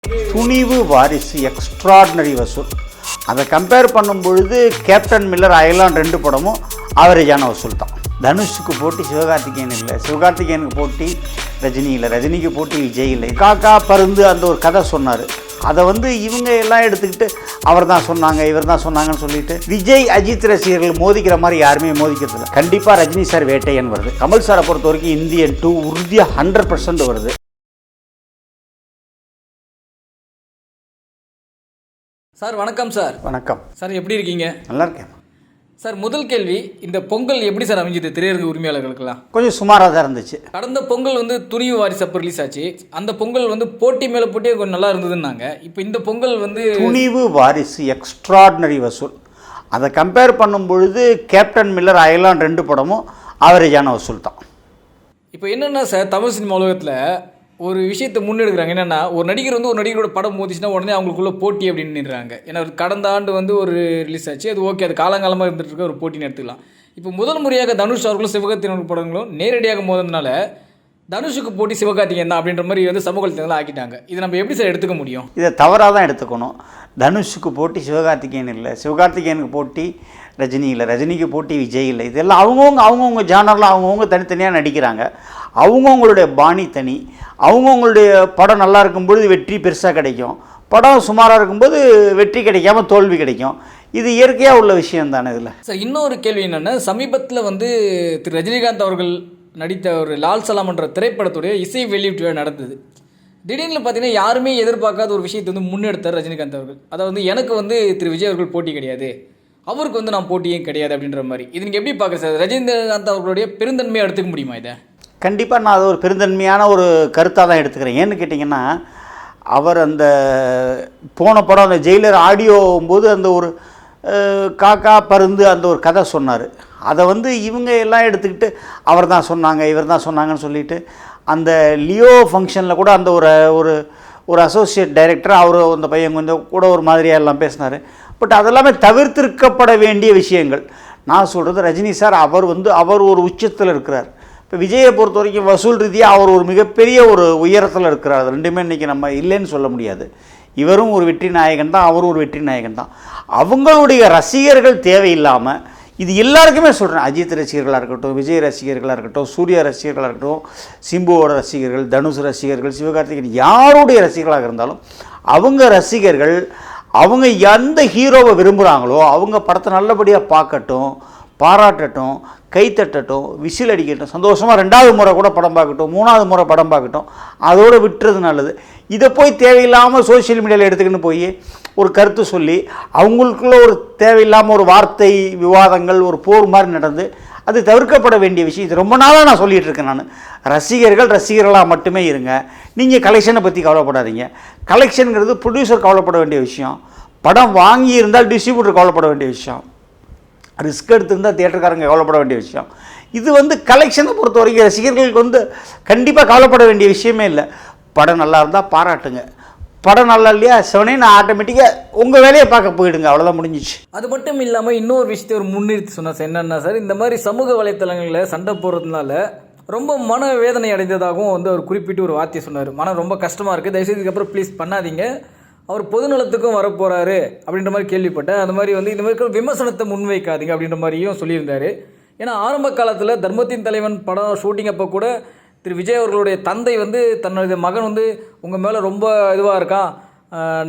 Thunivu Varisu extraordinary வசூல். அதை compare பண்ணும் பொழுது கேப்டன் மில்லர் அயலான் 2 படமும் ஆவரேஜான வசூல் தான். தனுஷுக்கு போட்டி சிவகார்த்திகேயன் இல்லை, சிவகார்த்திகேயனுக்கு போட்டி ரஜினி இல்லை, ரஜினிக்கு போட்டி விஜய் இல்லை. காக்கா பருந்து அந்த ஒரு கதை சொன்னார். அதை இவங்க எல்லாம் எடுத்துக்கிட்டு அவர் தான் சொன்னாங்க இவர் தான் சொன்னாங்கன்னு சொல்லிட்டு விஜய் அஜித் ரசிகர்கள் மோதிக்கிற மாதிரி யாருமே மோதிக்கிறது இல்லை. கண்டிப்பாக ரஜினி சார் வேட்டையன் வருது. கமல் சாரை பொறுத்த வரைக்கும் இந்தியன் 2 உறுதியாக 100% வருது. சார் வணக்கம். சார் வணக்கம் சார், எப்படி இருக்கீங்க? நல்லா இருக்கேன் சார். முதல் கேள்வி, இந்த பொங்கல் எப்படி சார் அமைஞ்சது திரையரங்கு உரிமையாளர்களுக்கெல்லாம்? கொஞ்சம் சுமாராக தான் இருந்துச்சு. கடந்த பொங்கல் துணிவு வாரிசு அப்போ ரிலீஸ் ஆச்சு. அந்த பொங்கல் போட்டி மேலே போட்டியே கொஞ்சம் நல்லா இருந்ததுன்னாங்க. இப்போ இந்த பொங்கல் துணிவு வாரிசு எக்ஸ்ட்ராடினரி வசூல். அதை கம்பேர் பண்ணும் பொழுது கேப்டன் மில்லர் அயலான் 2 படமும் ஆவரேஜான வசூல் தான். இப்போ என்னென்னா சார், தமிழ் சினிமா உலகத்தில் ஒரு விஷயத்தை முன்னெடுக்கிறாங்க. என்னென்னா, ஒரு நடிகர் ஒரு நடிகரோட படம் மோதிச்சுன்னா உடனே அவங்களுக்குள்ள போட்டி அப்படின்னுறாங்க. ஏன்னா கடந்த ஆண்டு ஒரு ரிலீஸ் ஆச்சு, அது ஓகே, அது காலங்காலமாக இருந்துட்டு இருக்க ஒரு போட்டின்னு எடுத்துக்கலாம். இப்போ முதல் முறையாக தனுஷ் அவர்களும் சிவகார்த்திகேயன் படங்களும் நேரடியாக மோதினால தனுஷுக்கு போட்டி சிவகார்த்திகேயன் தான் அப்படின்ற மாதிரி சமூக வலைத்தளத்தில் ஆக்கிட்டாங்க. இதை நம்ம எப்படி சார் எடுத்துக்க முடியும்? இதை தவறாக தான் எடுத்துக்கணும். தனுஷுக்கு போட்டி சிவகார்த்திகேயன் இல்லை, சிவகார்த்திகேயனுக்கு போட்டி ரஜினி இல்லை, ரஜினிக்கு போட்டி விஜய் இல்லை. இதெல்லாம் அவங்கவுங்க ஜானரில் அவங்கவுங்க தனித்தனியாக நடிக்கிறாங்க. அவங்கவுங்களுடைய பாணி தனி. அவங்கவுங்களுடைய படம் நல்லா இருக்கும்பொழுது வெற்றி பெருசாக கிடைக்கும், படம் சுமாராக இருக்கும்போது வெற்றி கிடைக்காம தோல்வி கிடைக்கும். இது இயற்கையாக உள்ள விஷயம் தானே. இதில் சார் இன்னொரு கேள்வி என்னென்னா, சமீபத்தில் திரு ரஜினிகாந்த் அவர்கள் நடித்த ஒரு லால் சலாம் என்ற திரைப்படத்துடைய இசை வெளியீட்டு விழா நடந்தது. திடீர்னு பார்த்தீங்கன்னா யாருமே எதிர்பார்க்காத ஒரு விஷயத்தை முன்னெடுத்தார் ரஜினிகாந்த் அவர்கள். அதாவது எனக்கு திரு விஜய் அவர்கள் போட்டி கிடையாது, அவருக்கு நான் போட்டியும் கிடையாது அப்படின்ற மாதிரி. இது நீங்கள் எப்படி பார்க்குறேன் சார்? ரஜினிகாந்த் அவர்களுடைய பெருந்தன்மையை எடுத்துக்க முடியுமா இதை? கண்டிப்பாக நான் அது ஒரு பெருந்தன்மையான ஒரு கருத்தாக தான் எடுத்துக்கிறேன். ஏன்னு கேட்டிங்கன்னா, அவர் அந்த போன படம் அந்த ஜெயிலர் ஆடியோம்போது அந்த ஒரு காக்கா பருந்து அந்த ஒரு கதை சொன்னார். அதை இவங்க எல்லாம் எடுத்துக்கிட்டு அவர் தான் சொன்னாங்க இவர் தான் சொன்னாங்கன்னு சொல்லிட்டு அந்த லியோ ஃபங்க்ஷனில் கூட அந்த ஒரு ஒரு அசோசியேட் டைரக்டர் அவர் அந்த பையன் கொஞ்சம் கூட ஒரு மாதிரியாக எல்லாம் பேசினார். பட் அதெல்லாமே தவிர்த்திருக்கப்பட வேண்டிய விஷயங்கள். நான் சொல்கிறது, ரஜினி சார் அவர் ஒரு உச்சத்தில் இருக்கிறார். இப்போ விஜயை பொறுத்த வரைக்கும் வசூல் ரீதியாக அவர் ஒரு மிகப்பெரிய ஒரு உயரத்தில் இருக்கிறார். அது ரெண்டுமே இன்றைக்கி நம்ம இல்லைன்னு சொல்ல முடியாது. இவரும் ஒரு வெற்றி நாயகன் தான், அவரும் ஒரு வெற்றி நாயகன் தான். அவங்களுடைய ரசிகர்கள் தேவையில்லாமல், இது எல்லாருக்குமே சொல்கிறேன், அஜித் ரசிகர்களாக இருக்கட்டும், விஜய் ரசிகர்களாக இருக்கட்டும், சூர்யா ரசிகர்களாக இருக்கட்டும், சிம்புவோட ரசிகர்கள், தனுஷ் ரசிகர்கள், சிவகார்த்திகேயன் யாருடைய ரசிகர்களாக இருந்தாலும் அவங்க ரசிகர்கள் அவங்க எந்த ஹீரோவை விரும்புகிறாங்களோ அவங்க படத்தை நல்லபடியாக பார்க்கட்டும், பாராட்டட்டும், கைத்தட்டட்டும், விசில் அடிக்கட்டும், சந்தோஷமாக 2வது முறை கூட படம் பார்க்கட்டும், 3வது முறை படம் பார்க்கட்டும், அதோடு விட்டுறது நல்லது. இதை போய் தேவையில்லாமல் சோஷியல் மீடியாவில் எடுத்துக்கின்னு போய் ஒரு கருத்து சொல்லி அவங்களுக்குள்ள ஒரு தேவையில்லாமல் ஒரு வார்த்தை விவாதங்கள், ஒரு போர் மாதிரி நடந்து அது தவிர்க்கப்பட வேண்டிய விஷயம். இது ரொம்ப நாளாக நான் சொல்லிகிட்டு இருக்கேன். நான் ரசிகர்களாக மட்டுமே இருங்க. நீங்கள் கலெக்ஷனை பற்றி கவலைப்படாதீங்க. கலெக்ஷனுங்கிறது ப்ரொடியூசர் கவலைப்பட வேண்டிய விஷயம், படம் வாங்கி இருந்தால் டிஸ்ட்ரிபியூட்டர் கவலைப்பட வேண்டிய விஷயம், ரிஸ்க் எடுத்திருந்தால் தியேட்டருக்காரங்க கவலைப்பட வேண்டிய விஷயம். இது கலெக்ஷனை பொறுத்த வரைக்கும் ரசிகர்களுக்கு கண்டிப்பாக கவலைப்பட வேண்டிய விஷயமே இல்லை. படம் நல்லா இருந்தால் பாராட்டுங்க, படம் நல்லா இல்லையா செவனே நான் ஆட்டோமேட்டிக்காக உங்கள் வேலையை பார்க்க போயிடுங்க, அவ்வளோதான், முடிஞ்சிச்சு. அது மட்டும் இல்லாமல் இன்னொரு விஷயத்தை ஒரு முன்னிறுத்தி சொன்னார் சார். என்னென்னா சார், இந்த மாதிரி சமூக வலைத்தளங்களில் சண்டை போடுறதுனால ரொம்ப மன வேதனை அடைந்ததாகவும் அவர் குறிப்பிட்டு ஒரு வார்த்தையை சொன்னார். மனம் ரொம்ப கஷ்டமாக இருக்குது, தயவுசெய்து இதுக்கப்புறம் ப்ளீஸ் பண்ணாதீங்க, அவர் பொதுநலத்துக்கும் வரப்போகிறாரு அப்படின்ற மாதிரி கேள்விப்பட்டேன். அந்த மாதிரி இந்த மாதிரி விமர்சனத்தை முன்வைக்காதீங்க அப்படின்ற மாதிரியும் சொல்லியிருந்தார். ஏன்னா ஆரம்ப காலத்தில் தர்மத்தின் தலைவன் படம் ஷூட்டிங் அப்போ கூட திரு விஜய் அவர்களுடைய தந்தை தன்னுடைய மகன் உங்கள் மேலே ரொம்ப இதுவாக இருக்கான்,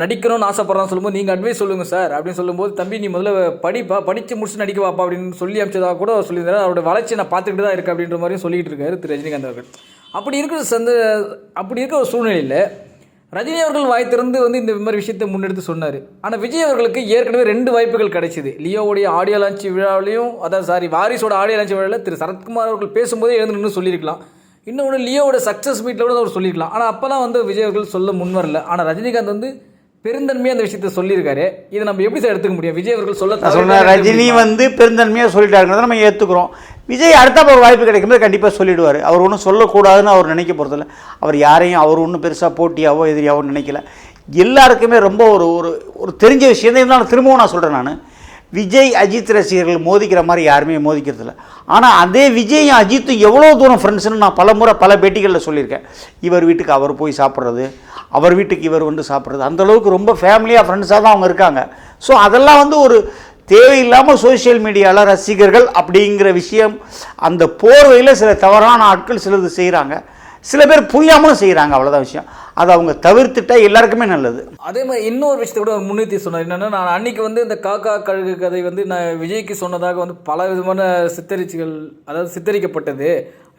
நடிக்கணும்னு ஆசைப்பட்றான்னு சொல்லும்போது நீங்கள் அட்வைஸ் சொல்லுங்கள் சார் அப்படின்னு சொல்லும்போது, தம்பி நீ முதல்ல படித்து முடிச்சு நடிக்க வாப்பா அப்படின்னு சொல்லி அமைச்சதாக கூட சொல்லியிருந்தாரு. அவருடைய வளர்ச்சி நான் பார்த்துக்கிட்டு தான் இருக்குது அப்படின்ற மாதிரியும் சொல்லிகிட்டு இருக்காரு திரு ரஜினிகாந்த் அவர்கள். அப்படி இருக்கிற ஒரு சூழ்நிலையில் ரஜினி அவர்கள் வாய் திறந்து இந்த மாதிரி விஷயத்தை முன்னெடுத்து சொன்னார். ஆனால் விஜய் அவர்களுக்கு ஏற்கனவே 2 வாய்ப்புகள் கிடைச்சிது. லியோவுடைய ஆடியோ லான்ச் விழாவிலையும், வாரிசோட ஆடியோ லான்ச் விழாவில் திரு சரத்குமார் அவர்கள் பேசும்போதே எழுந்து நின்று சொல்லியிருக்கலாம். இன்னொன்று லியோவோட சக்ஸஸ் மீட்டில் கூட அவர் சொல்லியிருக்கலாம். ஆனால் அப்போலாம் விஜய் அவர்கள் சொல்ல முன் வரல. ஆனால் ரஜினிகாந்த் பெருந்தன்மையாக அந்த விஷயத்தை சொல்லியிருக்காரு. இதை நம்ம எப்படி சார் எடுத்துக்க முடியும்? விஜய் அவர்கள் சொல்ல ரஜினி பெருந்தன்மையாக சொல்லிட்டாருங்கிறத நம்ம ஏற்றுக்கிறோம். விஜய் அடுத்த ஒரு வாய்ப்பு கிடைக்கும்போது கண்டிப்பாக சொல்லிவிடுவார். அவர் ஒன்றும் சொல்லக்கூடாதுன்னு அவர் நினைக்க போகிறதில்ல. அவர் யாரையும் அவர் ஒன்றும் பெருசாக போட்டியாவோ எதிரியாவோ நினைக்கல. எல்லாருக்குமே ரொம்ப ஒரு தெரிஞ்ச விஷயம் தான். இருந்தாலும் திரும்பவும் நான் சொல்கிறேன், நான் விஜய் அஜித் ரசிகர்கள் மோதிக்கிற மாதிரி யாருமே மோதிக்கிறதில்ல. ஆனால் அதே விஜயும் அஜித்தும் எவ்வளோ தூரம் ஃப்ரெண்ட்ஸ்னு நான் பல பேட்டிகளில் சொல்லியிருக்கேன். இவர் வீட்டுக்கு அவர் போய் சாப்பிட்றது, அவர் வீட்டுக்கு இவர் வந்து சாப்பிட்றது, அந்தளவுக்கு ரொம்ப ஃபேமிலியாக ஃப்ரெண்ட்ஸாக தான் அவங்க இருக்காங்க. ஸோ அதெல்லாம் வந்து ஒரு தேவையில்லாமல் சோஷியல் மீடியாவில் ரசிகர்கள் அப்படிங்கிற விஷயம் அந்த போர்வையில் சில தவறான ஆட்கள் சிலது செய்கிறாங்க, சில பேர் புரியாமலும் செய்கிறாங்க, அவ்வளோதான் விஷயம். அதை அவங்க தவிர்த்துட்டா எல்லாருக்குமே நல்லது. அதே மாதிரி இன்னொரு விஷயத்தை கூட முன்னிறுத்தி சொன்னார். என்னென்னா, நான் அன்றைக்கி வந்து இந்த காக்கா கழுகு கதை வந்து நான் விஜய்க்கு சொன்னதாக வந்து பல விதமான சித்தரிக்கப்பட்டது.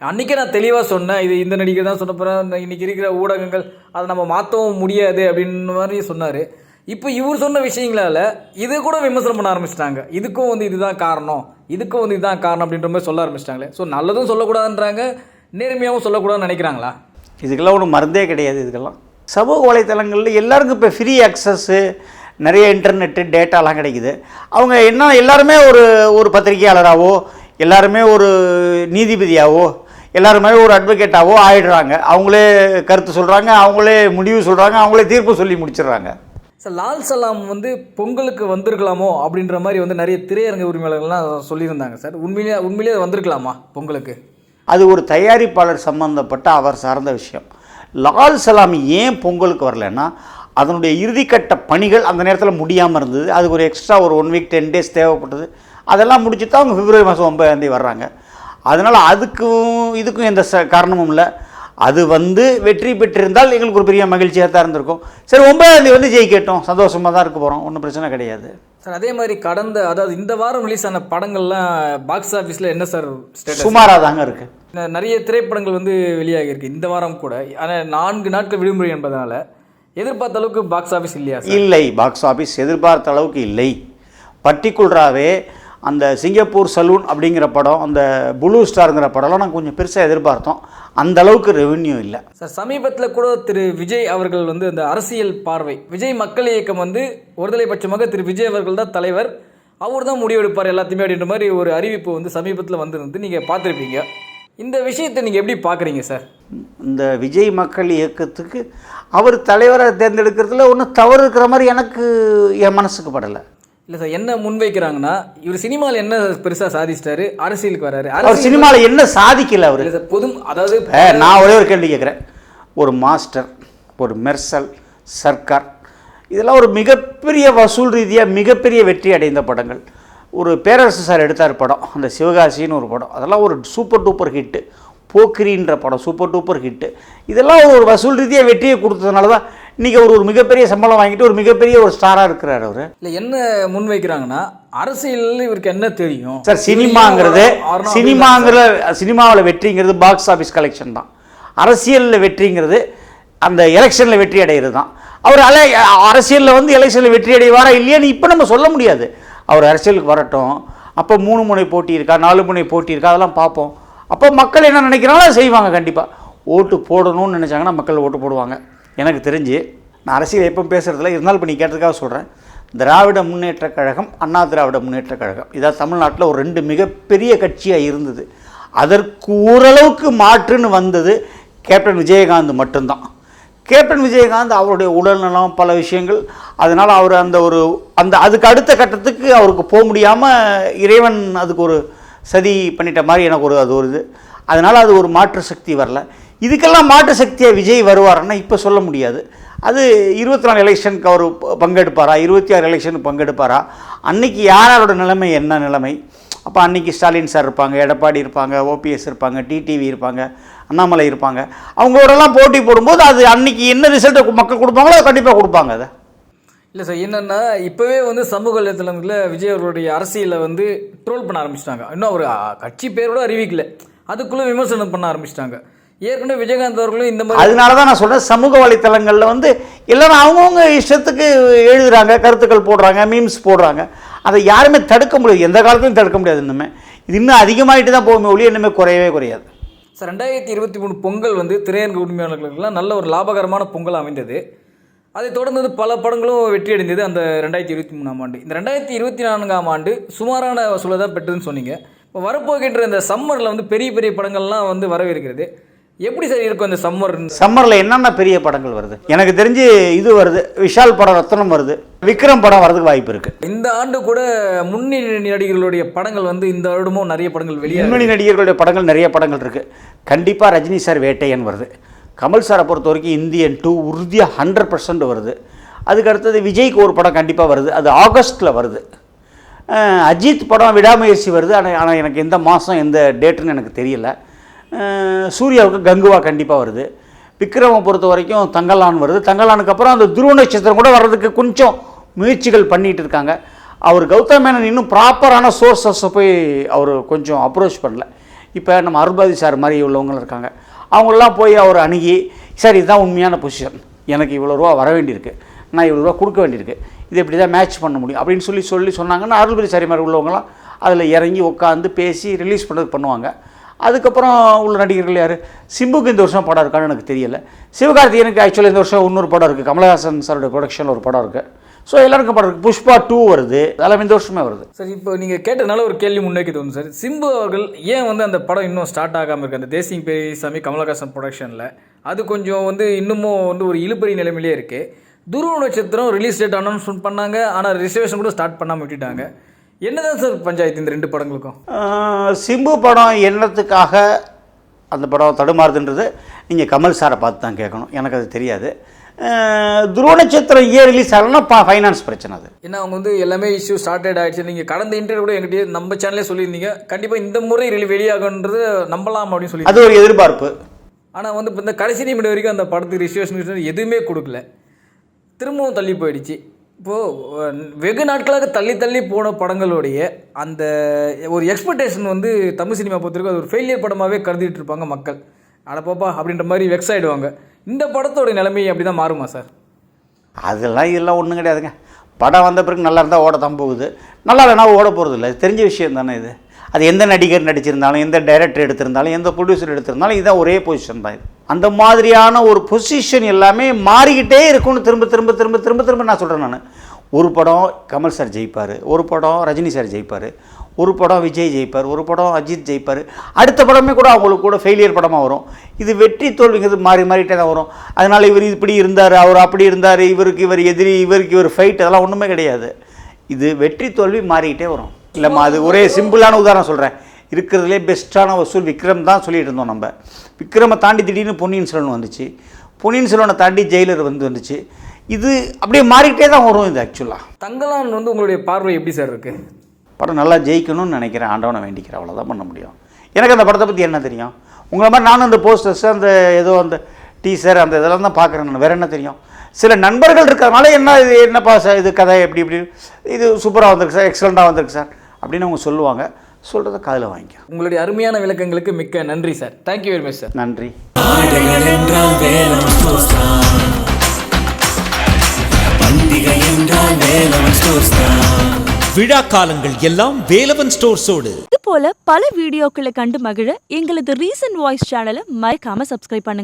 அன்றைக்கே நான் தெளிவாக சொன்னேன், இது இந்த நடிகர் தான் சொன்ன போகிறேன், இன்றைக்கி இருக்கிற ஊடகங்கள் அதை நம்ம மாற்றவும் முடியாது அப்படின்னு மாதிரி சொன்னார். இப்போ இவர் சொன்ன விஷயங்களால் இது கூட விமர்சனம் பண்ண ஆரம்பிச்சிட்டாங்க. இதுக்கும் வந்து இதுதான் காரணம், இதுக்கும் வந்து இதுதான் காரணம் அப்படின்ற மாதிரி சொல்ல ஆரம்பிச்சிட்டாங்களே. ஸோ நல்லதும் சொல்லக்கூடாதுன்றாங்க, நேர்மையாகவும் சொல்லக்கூடாதுன்னு நினைக்கிறாங்களா? இதுக்கெல்லாம் ஒன்றும் மருந்தே கிடையாது. இதுக்கெல்லாம் சமூக வலைத்தளங்களில் எல்லாருக்கும் இப்போ ஃப்ரீ அக்சஸ்ஸு, நிறைய இன்டர்நெட்டு டேட்டாலாம் கிடைக்குது. அவங்க என்ன எல்லாருமே ஒரு பத்திரிகையாளராகவோ, எல்லாருமே ஒரு நீதிபதியாகவோ, எல்லாருமே ஒரு அட்வொகேட்டாவோ ஆயிடுறாங்க. அவங்களே கருத்து சொல்கிறாங்க, அவங்களே முடிவு சொல்கிறாங்க, அவங்களே தீர்ப்பு சொல்லி முடிச்சிடுறாங்க. சார், லால் சலாம் வந்து பொங்கலுக்கு வந்திருக்கலாமோ அப்படின்ற மாதிரி வந்து நிறைய திரையரங்க உரிமையாளர்கள்லாம் சொல்லியிருந்தாங்க சார். உண்மையிலேயே வந்திருக்கலாமா பொங்கலுக்கு? அது ஒரு தயாரிப்பாளர் சம்பந்தப்பட்ட அவர் சார்ந்த விஷயம். லால் சலாம் ஏன் பொங்கலுக்கு வரலன்னா, அதனுடைய இறுதிக்கட்ட பணிகள் அந்த நேரத்தில் முடியாமல் இருந்தது. அதுக்கு ஒரு எக்ஸ்ட்ரா ஒரு 1 வீக் 10 டேஸ் தேவைப்பட்டது. அதெல்லாம் முடிச்சு தான் அவங்க பிப்ரவரி மாதம் 9ஆம் வர்றாங்க. அதனால் இதுக்கும் எந்த காரணமும் இல்லை. அது வந்து வெற்றி பெற்றிருந்தால் எங்களுக்கு ஒரு பெரிய மகிழ்ச்சியாக தான் இருந்திருக்கும். சரி, 9ஆம் வந்து ஜெயிக்கட்டும், சந்தோஷமாக தான் இருக்க போகிறோம், ஒன்றும் பிரச்சனை கிடையாது சார். அதே மாதிரி அதாவது இந்த வாரம் ரிலீஸ் ஆன படங்கள்லாம் பாக்ஸ் ஆஃபீஸில் என்ன சார் ஸ்டேட்டஸ்? சுமாராக தாங்க இருக்குது. நிறைய திரைப்படங்கள் வந்து வெளியாகிருக்கு இந்த வாரம் கூட. ஆனால் 4 நாட்கள் விடுமுறை என்பதனால எதிர்பார்த்த அளவுக்கு பாக்ஸ் ஆஃபீஸ் இல்லையா? இல்லை, பாக்ஸ் ஆஃபீஸ் எதிர்பார்த்த அளவுக்கு இல்லை. பர்டிகுலராகவே அந்த சிங்கப்பூர் சலூன் அப்படிங்கிற படம், அந்த ப்ளூ ஸ்டாருங்கிற படம்லாம் நாங்கள் கொஞ்சம் பெருசாக எதிர்பார்த்தோம். அந்த அளவுக்கு ரெவென்யூ இல்லை சார். சமீபத்தில் கூட திரு விஜய் அவர்கள் வந்து அந்த அரசியல் பார்வை, விஜய் மக்கள் இயக்கம் வந்து ஒருதலை பட்சமாக திரு விஜய் அவர்கள் தான் தலைவர், அவர் தான் முடிவெடுப்பார் எல்லாத்தையுமே அப்படின்ற மாதிரி ஒரு அறிவிப்பு வந்து சமீபத்தில் வந்துருந்து நீங்கள் பார்த்துருப்பீங்க. இந்த விஷயத்தை நீங்கள் எப்படி பார்க்குறீங்க சார்? இந்த விஜய் மக்கள் இயக்கத்துக்கு அவர் தலைவரை தேர்ந்தெடுக்கிறதுல ஒன்றும் தவறு இருக்கிற மாதிரி எனக்கு என் மனசுக்கு படலை. இல்லை சார், என்ன முன்வைக்கிறாங்கன்னா, இவர் சினிமாவில் என்ன பெருசாக சாதிச்சிட்டாரு, அரசியலுக்கு வராரு. அவர் சினிமாவில் என்ன சாதிக்கல அவர்? சார், அதாவது நான் ஒரே ஒரு கேள்வி கேட்குறேன். ஒரு மாஸ்டர், ஒரு மெர்சல், சர்க்கார், இதெல்லாம் ஒரு மிகப்பெரிய வசூல் ரீதியாக மிகப்பெரிய வெற்றி அடைந்த படங்கள். ஒரு பேரரசு சார் எடுத்தார் படம், அந்த சிவகாசின்னு ஒரு படம், அதெல்லாம் ஒரு சூப்பர் டூப்பர் ஹிட்டு. போக்கிரின்ற படம் சூப்பர் டூப்பர் ஹிட்டு. இதெல்லாம் ஒரு வசூல் ரீதியாக வெற்றியை கொடுத்ததுனால தான் இன்றைக்கி அவர் ஒரு மிகப்பெரிய சம்பளம் வாங்கிட்டு ஒரு மிகப்பெரிய ஒரு ஸ்டாராக இருக்கிறார். அவர் இல்லை என்ன முன்வைக்கிறாங்கன்னா, அரசியல் இவருக்கு என்ன தெரியும் சார்? சினிமாவில் வெற்றிங்கிறது பாக்ஸ் ஆஃபீஸ் கலெக்ஷன் தான். அரசியலில் வெற்றிங்கிறது அந்த எலெக்ஷனில் வெற்றி அடைகிறது தான். அவர் அரசியலில் வந்து எலெக்ஷனில் வெற்றி அடைவாரா இல்லையான்னு இப்போ நம்ம சொல்ல முடியாது. அவர் அரசியலுக்கு வரட்டும், அப்போ 3 முனை போட்டி இருக்கா, 4 முனை போட்டி இருக்கா, அதெல்லாம் பார்ப்போம். அப்போ மக்கள் என்ன நினைக்கிறாங்களோ செய்வாங்க. கண்டிப்பாக ஓட்டு போடணும்னு நினச்சாங்கன்னா மக்கள் ஓட்டு போடுவாங்க. எனக்கு தெரிஞ்சு நான் அரசியல் எப்போ பேசுகிறதில்ல, இருந்தாலும் இப்போ நீ கேட்டதுக்காக சொல்கிறேன். திராவிட முன்னேற்றக் கழகம், அண்ணா திராவிட முன்னேற்றக் கழகம், இதான் தமிழ்நாட்டில் ஒரு 2 மிகப்பெரிய கட்சியாக இருந்தது. அதற்கு ஓரளவுக்கு மாற்றுன்னு வந்தது கேப்டன் விஜயகாந்த் மட்டும்தான். கேப்டன் விஜயகாந்த் அவருடைய உடல்நலம் பல விஷயங்கள், அதனால் அவர் அதுக்கு அடுத்த கட்டத்துக்கு அவருக்கு போக முடியாமல் இறைவன் அதுக்கு ஒரு சதி பண்ணிட்ட மாதிரி எனக்கு அது ஒரு இது. அதனால் அது ஒரு மாற்று சக்தி வரல. இதுக்கெல்லாம் மாற்று சக்தியாக விஜய் வருவார்னா இப்போ சொல்ல முடியாது. அது 24 எலெக்ஷனுக்கு அவர் பங்கெடுப்பாரா, 26 எலெக்ஷனுக்கு பங்கெடுப்பாரா, அன்றைக்கி யாரோட நிலைமை என்ன நிலைமை? அப்போ அன்றைக்கி ஸ்டாலின் சார் இருப்பாங்க, எடப்பாடி இருப்பாங்க, ஓபிஎஸ் இருப்பாங்க, டிடிவி இருப்பாங்க, அண்ணாமலை இருப்பாங்க. அவங்களோடலாம் போட்டி போடும்போது அது அன்றைக்கி என்ன ரிசல்ட்டை மக்கள் கொடுப்பாங்களோ அதை கண்டிப்பாக கொடுப்பாங்க. அதை இல்லை சார், என்னென்னா இப்போவே வந்து சமூக வலைத்தளங்களில் விஜய் அவர்களுடைய அரசியலை வந்து ட்ரோல் பண்ண ஆரம்பிச்சிட்டாங்க. இன்னும் அவர் கட்சி பேரோட அறிவிக்கல, அதுக்குள்ளே விமர்சனம் பண்ண ஆரம்பிச்சிட்டாங்க. ஏற்கனவே விஜயகாந்த் அவர்களும் இந்த மாதிரி. அதனால தான் நான் சொல்கிறேன், சமூக வலைத்தளங்களில் வந்து எல்லாரும் அவங்கவுங்க இஷ்டத்துக்கு எழுதுகிறாங்க, கருத்துக்கள் போடுறாங்க, மீம்ஸ் போடுறாங்க. அதை யாருமே தடுக்க முடியாது, எந்த காலத்துலையும் தடுக்க முடியாது. இது இன்னும் அதிகமாகிட்டு தான் போகுமே ஒழிய இன்னுமே குறையவே குறையாது. சார், 2023 பொங்கல் வந்து திரையரங்கு உரிமையாளர்களுக்கெல்லாம் நல்ல ஒரு லாபகரமான பொங்கல் அமைந்தது. அதை தொடர்ந்து பல படங்களும் வெற்றி அடைந்தது அந்த 2023ஆம் ஆண்டு. இந்த 2024ஆம் ஆண்டு சுமாரான வசூலை தான் பெற்றதுன்னு சொன்னீங்க. இப்போ வரப்போகின்ற இந்த சம்மரில் வந்து பெரிய பெரிய படங்கள்லாம் வந்து வரவிருக்கிறது. எப்படி சார் இருக்கும் இந்த சம்மரில் என்னென்ன பெரிய படங்கள் வருது? எனக்கு தெரிஞ்சு இது வருது, விஷால் படம் ரத்னம் வருது, விக்ரம் படம் வரதுக்கு வாய்ப்பு இருக்குது. இந்த ஆண்டு கூட முன்னணி நடிகர்களுடைய படங்கள் வந்து இந்த வருடமும் நிறைய படங்கள் வெளியே, முன்னணி நடிகர்களுடைய படங்கள் நிறைய படங்கள் இருக்குது. கண்டிப்பாக ரஜினி சார் வேட்டையன் வருது, கமல் சாரை பொறுத்த வரைக்கும் இந்தியன் 2 உறுதியாக 100% வருது. அதுக்கு அடுத்தது விஜய்க்கு ஒரு படம் கண்டிப்பாக வருது, அது ஆகஸ்ட்டில் வருது. அஜித் படம் விடாமுயற்சி வருது, ஆனால் எனக்கு எந்த மாதம் எந்த டேட்டுன்னு எனக்கு தெரியல. சூர்யாவுக்கு கங்குவா கண்டிப்பாக வருது. விக்ரமை பொறுத்த வரைக்கும் தங்கலான் வருது. தங்கலானுக்கு அப்புறம் அந்த துருவ நட்சத்திரம் கூட வர்றதுக்கு கொஞ்சம் முயற்சிகள் பண்ணிகிட்டு இருக்காங்க. அவர் கௌதம் மேனன் இன்னும் ப்ராப்பரான சோர்ஸஸை போய் அவர் கொஞ்சம் அப்ரோச் பண்ணல. இப்போ நம்ம அருள்பாதி சார் மாதிரி உள்ளவங்க இருக்காங்க, அவங்களெலாம் போய் அவர் அணுகி, சார் இதுதான் உண்மையான பொசிஷன், எனக்கு இவ்வளோ ரூபா வர வேண்டியிருக்கு, நான் இவ்வளோ ரூபா கொடுக்க வேண்டியிருக்கு, இது இப்படி தான் மேட்ச் பண்ண முடியும் அப்படின்னு சொல்லி சொன்னாங்கன்னா அருள்பாதி சாரி மாதிரி உள்ளவங்களாம் அதில் இறங்கி உட்காந்து பேசி ரிலீஸ் பண்ணுவாங்க. அதுக்கப்புறம் உள்ள நடிகர்கள் யார்? சிம்புக்கு இந்த வருஷம் படம் இருக்கான்னு எனக்கு தெரியலை. சிவகார்த்திகேயனுக்கு ஆக்சுவலாக இந்த வருஷம் இன்னொரு படம் இருக்குது, கமலஹாசன் சாரோட ப்ரொடக்ஷனில் ஒரு படம் இருக்குது. ஸோ எல்லாருக்கும் படம் இருக்குது. புஷ்பா 2 வருது, அதெல்லாம் இந்த வருஷமே வருது. சார் இப்போ நீங்கள் கேட்டதுனால ஒரு கேள்வி முன்னோக்கி தோணும் சார். சிம்பு அவர்கள் ஏன் வந்து அந்த படம் இன்னும் ஸ்டார்ட் ஆகாமல் இருக்குது? அந்த தேசிங் பெரியசாமி கமலஹாசன் ப்ரொடக்ஷனில் அது கொஞ்சம் வந்து இன்னமும் வந்து ஒரு இழுபறி நிலைமையிலே இருக்குது. துருவ நட்சத்திரம் ரிலீஸ் டேட் அனௌன்ஸ்மெண்ட் பண்ணாங்க, ஆனால் ரிசர்வேஷன் கூட ஸ்டார்ட் பண்ணாமல் விட்டுட்டாங்க. என்னதான் சார் பஞ்சாயத்து இந்த 2 படங்களுக்கும்? சிம்பு படம் என்னத்துக்காக அந்த படம் தடுமாறுதுன்றது நீங்கள் கமல் சாரை பார்த்து தான் கேட்கணும், எனக்கு அது தெரியாது. துருவ நட்சத்திரம் ஏன் ரிலீஸ் ஆகலன்னா ஃபைனான்ஸ் பிரச்சனை. அது ஏன்னா அவங்க வந்து எல்லாமே இஷ்யூ ஸ்டார்டட் ஆகிடுச்சு. நீங்கள் கடந்த இன்டர்வியூ கூட எங்கிட்டே நம்ம சேனலே சொல்லியிருந்தீங்க, கண்டிப்பாக இந்த முறை வெளியாகுன்றது நம்பலாம் அப்படின்னு சொல்லி. அது ஒரு எதிர்பார்ப்பு. ஆனால் வந்து இப்போ இந்த கடைசி நிமிடம் வரைக்கும் அந்த படத்துக்கு ரிசர்வேஷன் எதுவுமே கொடுக்கல, திரும்பவும் தள்ளி போயிடுச்சு. இப்போது வெகு நாட்களாக தள்ளி போன படங்களுடைய அந்த ஒரு எக்ஸ்பெக்டேஷன் வந்து தமிழ் சினிமா பொறுத்தவரைக்கும் அது ஒரு ஃபெயிலியர் படமாகவே கருதிட்டு இருப்பாங்க மக்கள். அடப்பாப்பா அப்படின்ற மாதிரி வெக்ஸ் ஆகிடுவாங்க. இந்த படத்தோட நிலைமை அப்படி தான் மாறுமா சார்? இதெல்லாம் ஒன்றும் கிடையாதுங்க. படம் வந்த பிறகு நல்லா இருந்தால் ஓட தான் போகுது, நல்லா இல்லைனா ஓட போகிறது இல்லை. தெரிஞ்ச விஷயம் தானே இது. அது எந்த நடிகர் நடிச்சிருந்தாலும், எந்த டைரக்டர் எடுத்திருந்தாலும், எந்த ப்ரொடியூசர் எடுத்திருந்தாலும் இதுதான் ஒரே பொசிஷன் தான். இது அந்த மாதிரியான ஒரு பொசிஷன் எல்லாமே மாறிக்கிட்டே இருக்கும்னு திரும்ப நான் சொல்கிறேன். நான் ஒரு படம் கமல் சார் ஜெயிப்பார், ஒரு படம் ரஜினி சார் ஜெயிப்பார், ஒரு படம் விஜய் ஜெயிப்பார், ஒரு படம் அஜித் ஜெயிப்பார், அடுத்த படமே கூட அவங்களுக்கு கூட ஃபெயிலியர் படமாக வரும். இது வெற்றி தோல்விங்கிறது மாறிட்டே தான் வரும். அதனால் இவர் இப்படி இருந்தார், அவர் அப்படி இருந்தார், இவர் எதிரி, இவர் ஃபைட், அதெல்லாம் ஒன்றுமே கிடையாது. இது வெற்றி தோல்வி மாறிக்கிட்டே வரும். இல்லைம்மா, அது ஒரே சிம்பிளான உதாரணம் சொல்கிறேன். இருக்கிறதுலே பெஸ்ட்டான வசூல் விக்ரம் தான் சொல்லிட்டு இருந்தோம். நம்ம விக்ரமை தாண்டி திடீர்னு பொன்னியின் செல்வன் வந்துச்சு, பொன்னியின் செல்வனை தாண்டி ஜெயிலர் வந்துச்சு. இது அப்படியே மாறிக்கிட்டே தான் வரும். இது ஆக்சுவலாக தங்கலான் வந்து உங்களுடைய பார்வை எப்படி சார் இருக்குது? படம் நல்லா ஜெயிக்கணும்னு நினைக்கிறேன், ஆண்டவனை வேண்டிக்கிறேன், அவ்வளோதான் பண்ண முடியும். எனக்கு அந்த படத்தை பற்றி என்ன தெரியும்? உங்களை மாதிரி நானும் அந்த போஸ்டர்ஸ், அந்த ஏதோ அந்த டீசர், அந்த இதெல்லாம் தான் பார்க்குறேன். நான் வேறு என்ன தெரியும்? சில நண்பர்கள் இருக்கிறதுனால என்னப்பா சார் இது கதை எப்படி இது சூப்பராக வந்திருக்கு சார், எக்ஸலண்ட்டாக வந்திருக்கு சார் அப்படின்னு அவங்க சொல்லுவாங்க. சொல்கிறத காதில் வாங்கிக்க. உங்களுடைய அருமையான விளக்கங்களுக்கு மிக்க நன்றி sir. Thank you very much sir. நன்றி. விழா காலங்கள் எல்லாம் வேலவன் ஸ்டோர்ஸோடு. இது போல பல வீடியோக்களை கண்டு மகிழ எங்களது ரீசன்ட் வாய்ஸ் சேனலை மறக்காம சப்ஸ்கிரைப் பண்ணுங்க.